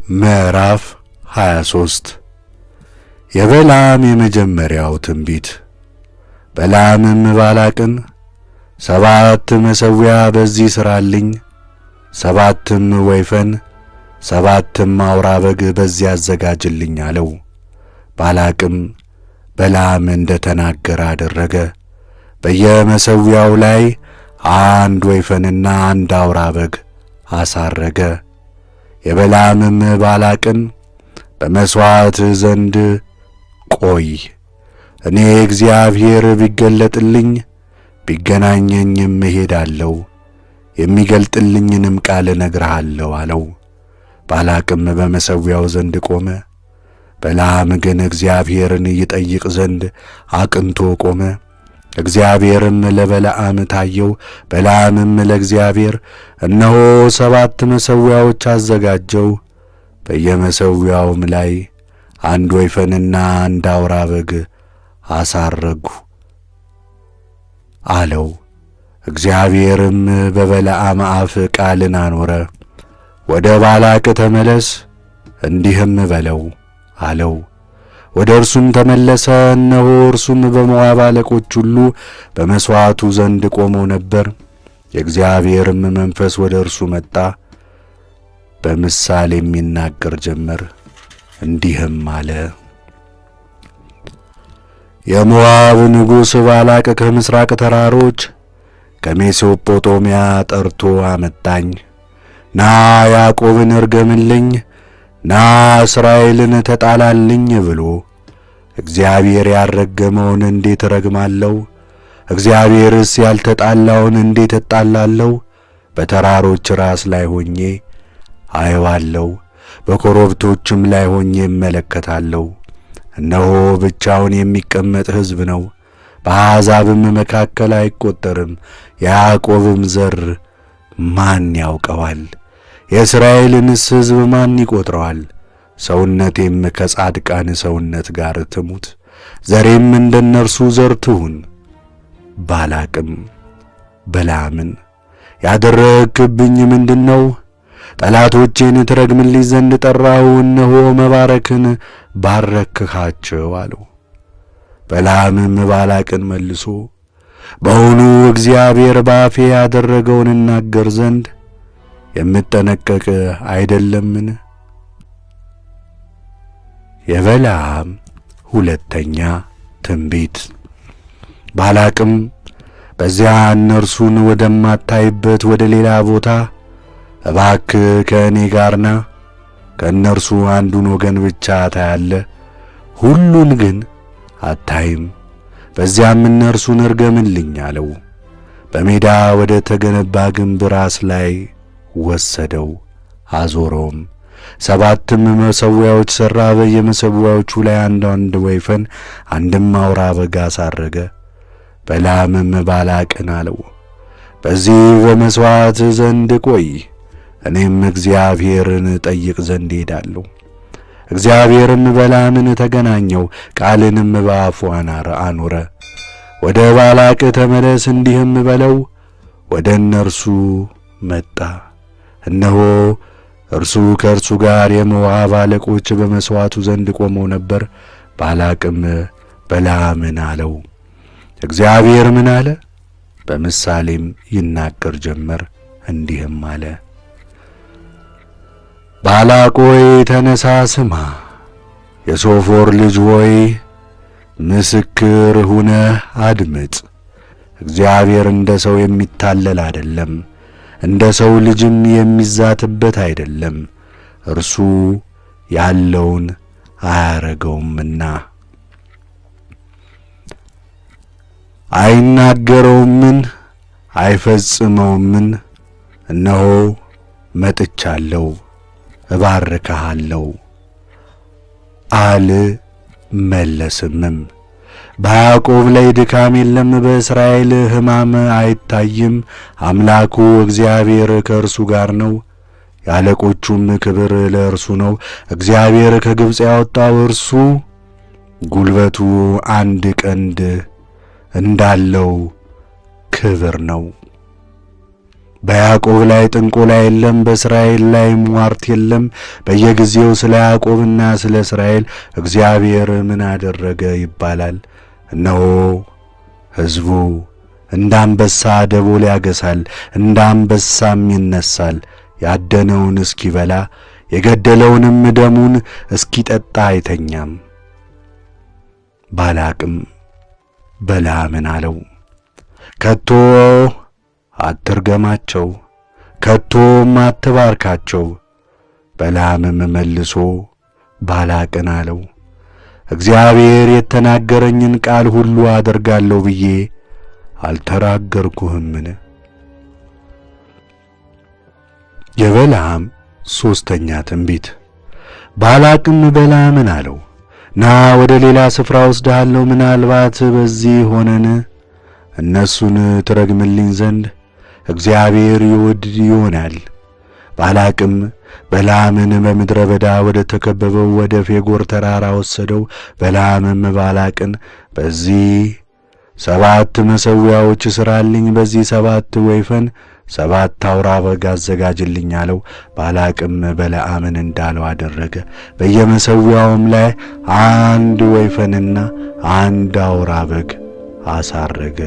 ምዕራፍ 23 የበለዓም የመጀመሪያው ትንቢት። በለዓምም ባላቅን 7 መሠዊያ በዚህ ሥራልኝ፣ 7 ወይፈን 7 አውራ በግ በዚህ አዘጋጅልኝ አለው። ባላቅም በለዓም እንደ ተናገረ አደረገ። በየመሠዊያው ላይ 1 ወይፈንና 1 አውራ በግ አሳረገ። የበለዓምም ባላቅን በመሥዋዕት ዘንድ ቆይ፣ እኔ እግዚአብሔር ቢገለጥልኝ ቢገናኘኝም እሄዳለሁ፣ የሚገልጥልኝንም ቃል እነግርሃለሁ አለው። ባላቅም በመሠዊያው ዘንድ ቆመ። በለዓም ግን እግዚአብሔርን ይጠይቅ ዘንድ አቅንቶ ቆመ። እግዚአብሔርም ለበለዓም ታየው። በለዓምም ለእግዚአብሔር እነሆ 7 መሠዊያዎች አዘጋጀው፣ በየመሠዊያውም ላይ 1 ወይፈንና 1 አውራ በግ አሳረግሁ አለው። እግዚአብሔርም በበለዓም አፍ ቃልን አኖረ። ወደ ባላቅ ተመለስ፣ እንዲህም በለው አለው። ወደ እርሱም ተመለሰ። እነሆ እርሱም በሞዓብ አለቆች ሁሉ በመሥዋዕቱ ዘንድ ቆመው ነበር። የእግዚአብሔርም መንፈስ ወደ እርሱ መጣ፣ በምሳሌም ይናገር ጀመር፣ እንዲህም አለ። የሞዓብ ንጉሥ ባላቅ ከምሥራቅ ተራሮች ከሜሶጶጣሚያ ጠርቶ አመጣኝ። ና ያዕቆብን እርገምልኝ፣ ና እስራኤልን ተጣላልኝ ብሎ እግዚአብሔር ያልረገመውን እንዴት እረግማለሁ? እግዚአብሔርስ ያልተጣላውን እንዴት እጣላለሁ? በተራሮች ራስ ላይ ሆኜ አየዋለሁ፣ በኮረብቶችም ላይ ሆኜ እመለከታለሁ። እነሆ ብቻውን የሚቀመጥ ሕዝብ ነው፣ በአሕዛብም መካከል አይቈጠርም። የያዕቆብም ዘር ማን ያውቀዋል? የእስራኤልንስ ሕዝብ ማን ይቈጥረዋል? ሰውነቴም ከጻድቃን ሰውነት ጋር ትሙት፣ ዘሬም እንደ እነርሱ ዘር ትሁን። ባላቅም በለዓምን ያደረግክብኝ ምንድን ነው? ጠላቶቼን ትረግምልኝ ዘንድ ጠራሁ፣ እነሆ መባረክን ባረክኻቸው አለው። በለዓምም ባላቅን መልሶ በውኑ እግዚአብሔር በአፌ ያደረገውን እናገር ዘንድ የምጠነቀቅ አይደለምን? የበለዓም ሁለተኛ ትንቢት። ባላቅም በዚያ እነርሱን ወደማታይበት ወደ ሌላ ቦታ እባክህ ከእኔ ጋር ና፣ ከእነርሱ አንዱን ወገን ብቻ ታያለህ፣ ሁሉን ግን አታይም። በዚያም እነርሱን እርገምልኝ አለው። በሜዳ ወደ ተገነባ ግንብ ራስ ላይ ወሰደው፣ አዞረውም። 7 መሠዊያዎች ሠራ። በየመሠዊያዎቹ ላይ 1 ወይፈን 1 አውራ በግ አሳረገ። በለዓምም ባላቅን አለው፣ በዚህ በመሥዋዕት ዘንድ ቆይ፣ እኔም እግዚአብሔርን ጠይቅ ዘንድ እሄዳለሁ። እግዚአብሔርም በለዓምን ተገናኘው፣ ቃልንም በአፉ አኖረ። ወደ ባላቅ ተመለስ፣ እንዲህም በለው፣ ወደ እነርሱ መጣ። እነሆ እርሱ ከእርሱ ጋር የሞዓብ አለቆች በመሥዋዕቱ ዘንድ ቆመው ነበር። ባላቅም በለዓምን አለው፣ እግዚአብሔር ምን አለ? በምሳሌም ይናገር ጀመር፣ እንዲህም አለ። ባላቅ ሆይ ተነሣ፣ ስማ፣ የሶፎር ልጅ ሆይ ምስክር ሁነህ አድምጥ። እግዚአብሔር እንደ ሰው የሚታለል አይደለም፣ እንደ ሰው ልጅም የሚዛትበት አይደለም። እርሱ ያለውን አያረገውምና አይናገረውምን አይፈጽመውምን? እነሆ መጥቻለሁ፣ እባርክሃለሁ፣ አልመለስምም። በያዕቆብ ላይ ድካም የለም፣ በእስራኤል ሕማም አይታይም። አምላኩ እግዚአብሔር ከእርሱ ጋር ነው፣ የአለቆቹም ክብር ለእርሱ ነው። እግዚአብሔር ከግብፅ ያወጣው እርሱ ጉልበቱ 1 ቀንድ እንዳለው ክብር ነው። በያዕቆብ ላይ ጥንቆላ የለም፣ በእስራኤል ላይ ሟርት የለም። በየጊዜው ስለ ያዕቆብና ስለ እስራኤል እግዚአብሔር ምን አደረገ ይባላል። እነሆ ሕዝቡ እንደ አንበሳ ደቦል ያገሳል፣ እንደ አንበሳም ይነሳል። ያደነውን እስኪበላ የገደለውንም ደሙን እስኪጠጣ አይተኛም። ባላቅም በለዓምን አለው፣ ከቶ አትርገማቸው፣ ከቶም አትባርካቸው። በለዓምም መልሶ ባላቅን አለው፣ እግዚአብሔር የተናገረኝን ቃል ሁሉ አደርጋለሁ ብዬ አልተናገርኩህምን? የበለዓም ሦስተኛ ትንቢት። ባላቅም በለዓምን አለው፣ ና ወደ ሌላ ስፍራ ወስድሃለሁ፣ ምናልባት በዚህ ሆነን እነሱን ትረግምልኝ ዘንድ እግዚአብሔር ይወድ ይሆናል። ባላቅም በለዓምን በምድረ በዳ ወደ ተከበበው ወደ ፌጎር ተራራ ወሰደው። በለዓምም ባላቅን በዚህ 7 መሠዊያዎች ሥራልኝ፣ በዚህ 7 ወይፈን 7 አውራ በግ አዘጋጅልኝ አለው። ባላቅም በለዓምን እንዳለው አደረገ። በየመሠዊያውም ላይ 1 ወይፈንና 1 አውራ በግ አሳረገ።